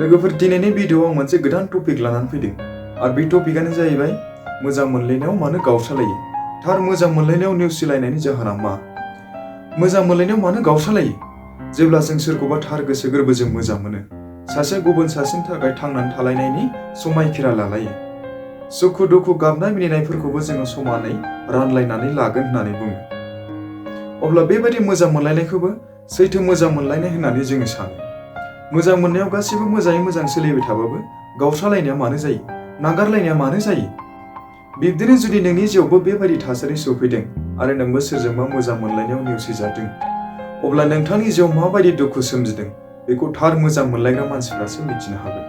लोगोफोर दिनैनि भिडिअआव आं मोनसे गोदान टपिक लानानै फैदों आरो बे टपिकआनो जाहैबाय मोजां मोनलायनायाव मानो गावस्रालायो थार मोजां मोनलायनायाव नेवसिलायनायनि जाहोना मा मोजां मोनलायनायाव मानो गावस्रालायो जेब्ला जों सोरखौबा थार गोसो गोरबोजों मोजां मोनो सासे गुबुन सासेनि थाखाय थांनानै थालायनायनि समायखिरा लालायो सुखु दुखु गाबनाय मिनिनायफोरखौबो जोङो समानै रानलायनानै लागोन होननानै बुङो अब्ला बेबायदि मोजां मोनलायनायखौबो सैथो मोजां मोनलायनाय होननानै जोङो सानो मोजां मोननायाव गासिबो मोजाङै मोजां सोलिबाय थाबाबो गावस्रालायनाया मानो जायो नागारलायनाया मानो जायो बिब्दिनो जुदि नोंनि जिउआवबो बेबायदि थासारि सफैदों आरो नोंबो सोरजोंबा मोजां मोनलायनायाव नेवसिजादों अब्ला नोंथांनि जिउआव माबायदि दुखु सोमजिदों बेखौ थार मोजां मोनलायग्रा मानसिफ्रासो मिथिनो हागोन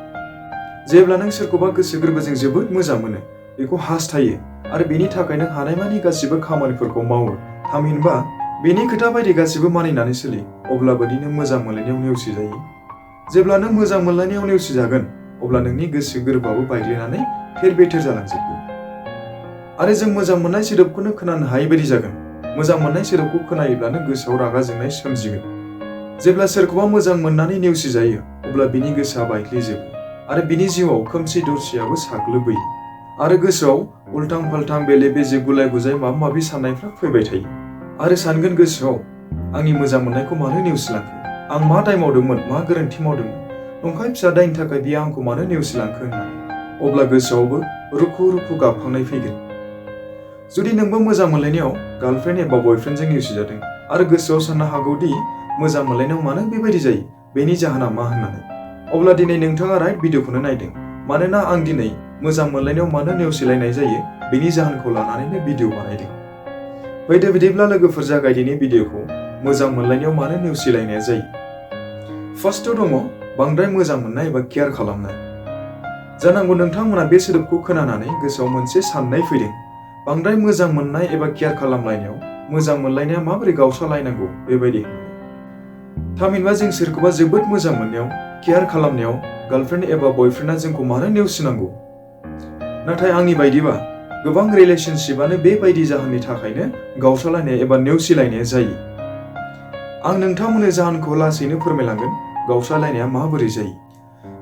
जेब्ला नों सोरखौबा गोसो गोरबोजों जोबोद मोजां मोनो बेखौ हास्थायो आरो बेनि थाखाय नों हानायमानि गासिबो खामानिफोरखौ मावो थामहिनबा बेनि खोथा बायदि गासिबो मानिनानै सोलि अब्लाबो नों मोजां मोनलायनायाव नेवसिजायो जेब्ला नों मोजां मोनलायनायाव नेवसिजागोन अब्ला नोंनि गोसो गोरबोआबो बायग्लिनानै थेर-बेथेर जालांजोबगोन आरो जों मोजां मोननाय सोदोबखौनो खोनानो हायै बायदि जागोन मोजां मोननाय सोदोबखौ खोनायोब्लानो गोसोआव रागा जोंनाय सोमजिगोन जेब्ला सोरखौबा मोजां मोननानै नेवसिजायो अब्ला बिनि गोसोआ बायग्लिजोबो आरो बिनि जिउआव खोमसि दरसियाबो साग्लोबबोयो आरो गोसोआव उल्टां फाल्टां बेले बेजे गुलाय गुजाय माबा माबि साननायफ्रा फैबाय थायो आरो सानगोन गोसोआव आंनि मोजां मोननायखौ मानो नेवसिलांखो आं मा दाय मावदोंमोन मा गोरोन्थि मावदोंमोन नंखाय फिसा दायनि थाखाय बियो आंखौ मानो नेवसिलांखो होननानै अब्ला गोसोआवबो रुखु रुखु गाबखांनाय फैगोन जुदि नोंबो मोजां मोनलायनायाव गार्लफ्रेन्ड एबा बयफ्रेन्डजों नेवसिजादों आरो गोसोआव साननो हागौदि मोजां मोनलायनायाव मानो बेबायदि जायो बेनि जाहोना मा होननानै अब्ला दिनै नोंथाङा राइट भिडिअखौनो नायदों मानोना आं दिनै मोजां मोनलायनायाव मानो नेवसिलायनाय जायो बेनि जाहोनखौ लानानैनो भिडिअ बानायदों फैदो बिदिब्ला लोगोफोर जागायदिनि भिडिअखौ मोजां मोनलायनायाव मानो नेवसिलायनाया जायो फार्स्टआव दङ बांद्राय मोजां मोननाय एबा केयार खालामनाय जानांगौ नोंथांमोना बे सोदोबखौ खोनानानै गोसोआव मोनसे साननाय फैदों बांद्राय मोजां मोननाय एबा केयार खालामलायनायाव मोजां मोनलायनाया माबोरै गावस्रालायनांगौ बेबायदि थामहिनबा जों सोरखौबा जोबोद मोजां मोननायाव केयार खालामनायाव गार्लफ्रेन्ड एबा बयफ्रेन्डआ जोंखौ मानो नेवसिनांगौ नाथाय आंनि बायदिबा गोबां रिलेशनशिपआनो बेबायदि जाहोननि थाखायनो गावस्रालायनाय एबा नेवसिलायनाया जायो आं नोंथांमोननो जाहोनखौ लासैनो फोरमायलांगोन गावस्रालायनाया माबोरै जायो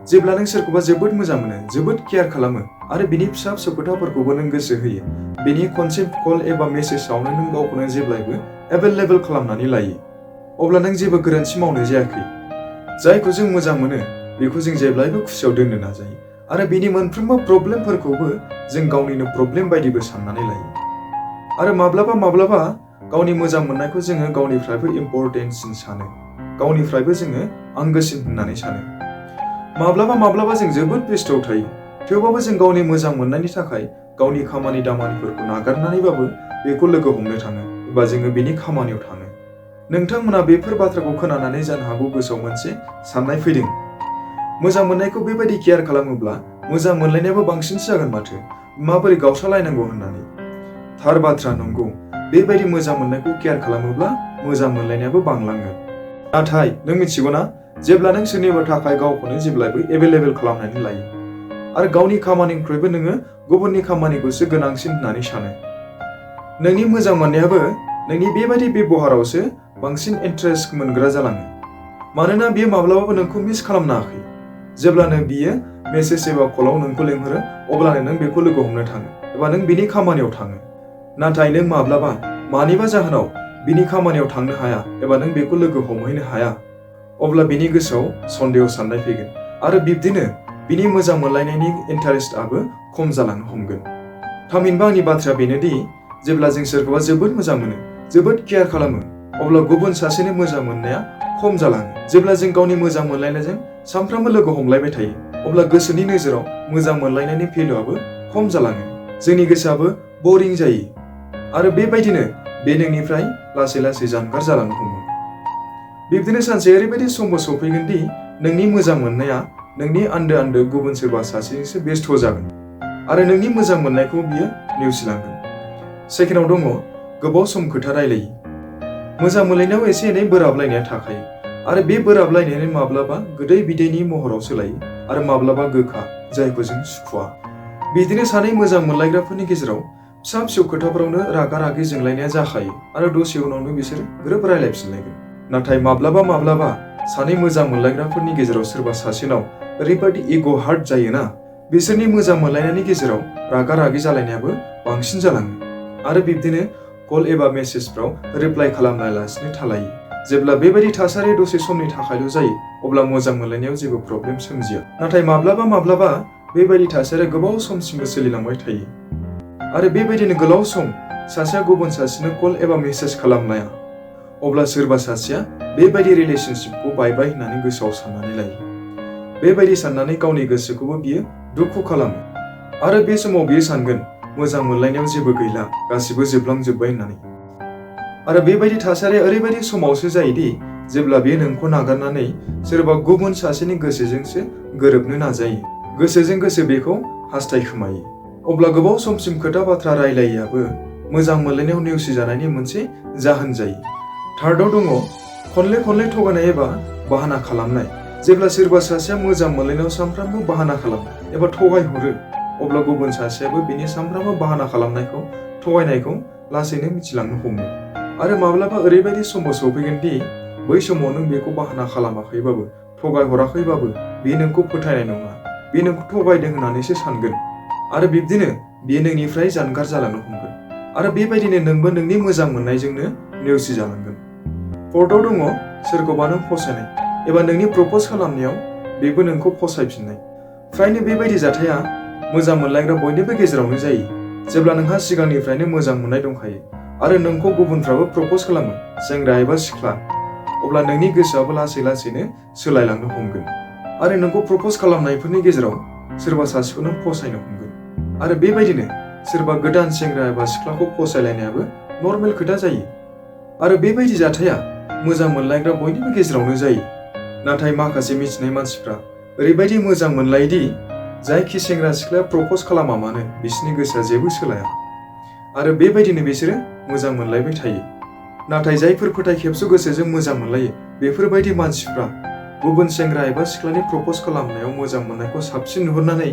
जेब्ला नों सोरखौबा जोबोद मोजां मोनो जोबोद केयार खालामो आरो बिनि फिसा फिसौ खोथाफोरखौबो नों गोसो होयो बिनि खनसे कल एबा मेसेजावनो नों गावखौनो जेब्लायबो एभेलेबल खालामनानै लायो अब्ला नों जेबो गोरोन्थि मावनाय जायाखै जायखौ जों मोजां मोनो बेखौ जों जेब्लायबो खुसियाव दोननो नाजायो आरो बिनि मोनफ्रोमबो प्रब्लेमफोरखौबो जों गावनिनो प्रब्लेम बायदिबो साननानै लायो आरो माब्लाबा गावनि मोजां मोननायखौ जोङो गावनिफ्रायबो इम्परटेन्टसिन सानो गावनिफ्रायबो जोङो आंगोसिन होननानै सानो माब्लाबा जों जोबोद बेस्थ'आव थायो थेवबाबो जों गावनि मोजां मोननायनि थाखाय गावनि खामानि दामानिफोरखौ नागारनानैबाबो बेखौ लोगो हमनो थाङो एबा जोङो बेनि खामानियाव थाङो नोंथांमोना बेफोर बाथ्राखौ खोनानानै जानो हागौ गोसोआव मोनसे साननाय फैदों मोजां मोननायखौ बेबायदि केयार खालामोब्ला मोजां मोनलायनायाबो बांसिनसो जागोन माथो माबोरै गावस्रालायनांगौ होननानै थार बाथ्रा नंगौ बेबायदि मोजां मोननायखौ केयार खालामोब्ला मोजां मोनलायनायाबो बांलांगोन नाथाय नों मिथिगौ ना जेब्ला नों सोरनिबा थाखाय गावखौनो जेब्लायबो एभेलेबल खालामनानै लायो आरो गावनि खामानिनिख्रुइबो नोङो गुबुननि खामानिखौसो गोनांसिन होननानै सानो नोंनि मोजां मोननायाबो नोंनि बेबायदि बेबहारावसो बांसिन इन्ट्रेस्ट मोनग्रा जालाङो मानोना बियो माब्लाबाबो नोंखौ मिस खालामनाङाखै जेब्लानो बियो मेसेज एबा कलाव नोंखौ लेंहरो अब्लानो नों बेखौ लोगो हमनो थाङो एबा नों बिनि खामानियाव थाङो नाथाय नों माब्लाबा मानिबा जाहोनाव बिनि खामानियाव थांनो हाया एबा नों बेखौ लोगो हमहैनो हाया अब्ला बिनि गोसोआव सन्देह साननाय फैगोन आरो बिब्दिनो बिनि मोजां मोनलायनायनि इन्टारेस्टआबो खम जालांनो हमगोन थामहिनबा आंनि बाथ्राया बेनोदि जेब्ला जों सोरखौबा जोबोद मोजां मोनो जोबोद केयार खालामो अब्ला गुबुन सासेनो मोजां मोननाया खम जालाङो जेब्ला जों गावनि मोजां मोनलायनायजों सानफ्रामबो लोगो हमलायबाय थायो अब्ला गोसोनि नोजोराव मोजां मोनलायनायनि भेलुआबो खम जालाङो जोंनि गोसोआबो बरिं जायो आरो बेबायदिनो बे नोंनिफ्राय लासै लासै जानगार जालांनो हमो बिब्दिनो सानसे ओरैबायदि समबो सफैगोन दि नोंनि मोजां मोननाया नोंनि आन्दो गुबुन सोरबा सासेजोंसो बेस्थ' जागोन आरो नोंनि मोजां मोननायखौ बियो नेवसिलांगोन सेकेन्डआव दङ गोबाव सम खोथा रायलायि मोजां मोनलायनायाव एसे एनै बोराबलायनाया थाखायो आरो बे बोराबलायनायानो माब्लाबा गोदै बिदैनि महराव सोलायो आरो माब्लाबा गोखा जायखौ जों सुखुवा बिदिनो सानै मोजां मोनलायग्राफोरनि गेजेराव फिसा फिसौ खोथाफोरावनो रागा रागि जोंलायनाया जाखायो आरो दसे उनावनो बिसोर ग्रोब रायलायफिनलायगोन नाथाय माब्लाबा सानै मोजां मोनलायग्राफोरनि गेजेराव सोरबा सासेनाव ओरैबादि इग' हार्ट जायोना बिसोरनि मोजां मोनलायनायनि गेजेराव रागा रागि जालायनायाबो बांसिन जालाङो आरो बिब्दिनो कल एबा मेसेजफ्राव रिप्लाइ खालामालासिनो थालायो। जेब्ला बेबायदि थासारि दसे समनि थाखायल' जायो अब्ला मोजां मोनलायनायाव जेबो प्रब्लेम सोमजिया। नाथाय माब्लाबा बेबायदि थासारिया गोबाव समसिमबो सोलिलांबाय थायो आरो बेबायदिनो गोलाव सम सासेया गुबुन सासेनो कल एबा मेसेज खालामलाया अब्ला सोरबा सासेया बेबायदि रिलेशनशिपखौ बायबाय होननानै गोसोआव साननानै लायो। बेबायदि साननानै गावनि गोसोखौबो बियो दुखु खालामो आरो बे समाव बियो सानगोन मोजां मोनलायनायाव जेबो गैला, गासिबो जोबलांजोब्बाय होननानै। आरो बेबायदि थासारिया ओरैबायदि समावसो जायोदि जेब्ला बियो नोंखौ नागारनानै सोरबा गुबुन सासेनि गोसोजोंसो गोरोबनो नाजायो, गोसोजों गोसो बेखौ हास्थायखोमायो। अब्ला गोबाव समसिम खोथा बाथ्रा रायलायैयाबो मोजां मोनलायनायाव नेवसिजानायनि मोनसे जाहोन जायो। थार्डआव दङ खनले थगायनाय एबा बाहाना खालामनाय। जेब्ला सोरबा सासेया मोजां मोनलायनायाव सानफ्रामबो बाहाना खालामो एबा थगायहरो अब्ला गुबुन सासेयाबो बिनि सानफ्रामबो बाहाना खालामनायखौ थगायनायखौ लासैनो मिथिलांनो हमो आरो माब्लाबा ओरैबायदि समबो सफैगोन दि बै समाव नों बेखौ बाहाना खालामाखैबाबो थगायहराखैबाबो बियो नोंखौ फोथायनाय नङा, बियो नोंखौ थगायदों होननानैसो सानगोन आरो बिब्दिनो बियो नोंनिफ्राय जानगार जालांनो हमगोन आरो बेबायदिनो नोंबो नोंनि मोजां मोननायजोंनो नेवसि जालांगोन। फर्थआव दङ सोरखौबा नों फसायनाय एबा नोंनि प्रप'ज खालामनायाव बेबो नोंखौ फसायफिननाय। फ्रायनो बेबायदि जाथाया मोजां मोनलायग्रा बयनिबो गेजेरावनो जायो। जेब्ला नोंहा सिगांनिफ्रायनो मोजां मोननाय दंखायो आरो नोंखौ गुबुनफ्राबो प्रप'ज खालामो, सेंग्रा एबा सिख्ला, अब्ला नोंनि गोसोआबो लासैनो सोलायलांनो हमगोन आरो नोंखौ प्रप'ज खालामनायफोरनि गेजेराव सोरबा सासेखौ नों फसायनो हमगोन आरो बेबायदिनो सोरबा गोदान सेंग्रा एबा सिख्लाखौ फसायलायनायाबो नर्मेल खोथा जायो आरो बेबायदि जाथाया मोजां मोनलायग्रा बयनिबो गेजेरावनो जायो। नाथाय माखासे मिथिनाय मानसिफ्रा ओरैबायदि मोजां मोनलायोदि जायखि सेंग्रा सिख्लाया प्रप'ज खालामा मानो बिसोरनि गोसोआ जेबो सोलाया आरो बेबायदिनो बिसोरो मोजां मोनलायबाय थायो। नाथाय जायफोर फोथाय खेबस' गोसोजों मोजां मोनलायो बेफोरबायदि मानसिफ्रा गुबुन सेंग्रा एबा सिख्लानि प्रप'ज खालामनायाव मोजां मोननायखौ साबसिन नुहुरनानै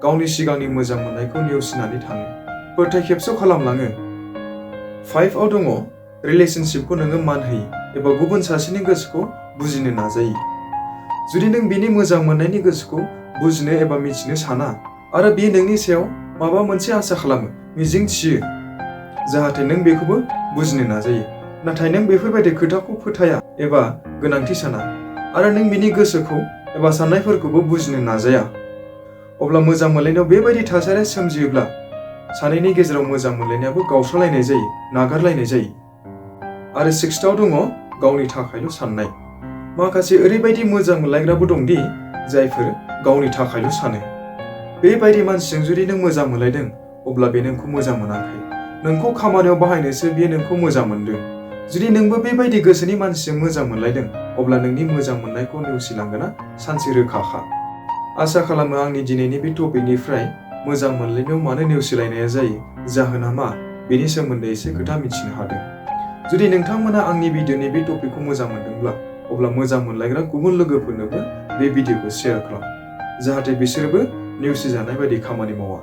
गावनि सिगांनि मोजां मोननायखौ नेवसिनानै थाङो, फोथाय खेबस' खालामलाङो। 5आव दङ रिलेशनशिपखौ नोङो मान होयो एबा गुबुन सासेनि गोसोखौ बुजिनो नाजायो। जुदि नों बिनि मोजां मोननायनि गोसोखौ बुजिनो एबा मिथिनो साना आरो बियो नोंनि सायाव माबा मोनसे आसा खालामो, मिजिं थियो जाहाथे नों बेखौबो बुजिनो नाजायो, नाथाय नों बेफोरबायदि खोथाखौ फोथाया एबा गोनांथि साना आरो नों बिनि गोसोखौ एबा साननायफोरखौबो बुजिनो नाजाया, अब्ला मोजां मोनलायनायाव बेबायदि थासारिया सोमजियोब्ला सानैनि गेजेराव मोजां मोनलायनायाबो गावस्रालायनाय जायो, नागारलायनाय जायो। आरो 6आव दङ गावनि थाखायल' साननाय। माखासे ओरैबायदि मोजां मोनलायग्राबो दंदि जायफोर गावनि थाखायल' सानो। बेबायदि मानसिजों जुदि नों मोजां मोनलायदों अब्ला बे नोंखौ मोजां मोनाखै, नोंखौ खामानियाव बाहायनोसो बियो नोंखौ मोजां मोनदों। जुदि नोंबो बेबायदि गोसोनि मानसिजों मोजां मोनलायदों अब्ला नोंनि मोजां मोननायखौ नेवसिलांगोना सानसे रोखाखा। आसा खालामो आंनि दिनैनि बे टपिकनिफ्राय मोजां मोनलायनायाव मानो नेवसिलायनाया जायो, जाहोना मा, बेनि सोमोन्दै एसे खोथा मिथिनो हादों। जुदि नोंथांमोना आंनि भिडिअनि बे टपिकखौ मोजां मोनदोंब्ला अब्ला मोजां मोनलायग्रा गुबुन लोगोफोरनोबो बे भिडिअखौ शेयार खालाम, जाहाथे बिसोरबो नेवसिजानाय बायदि खामानि मावा।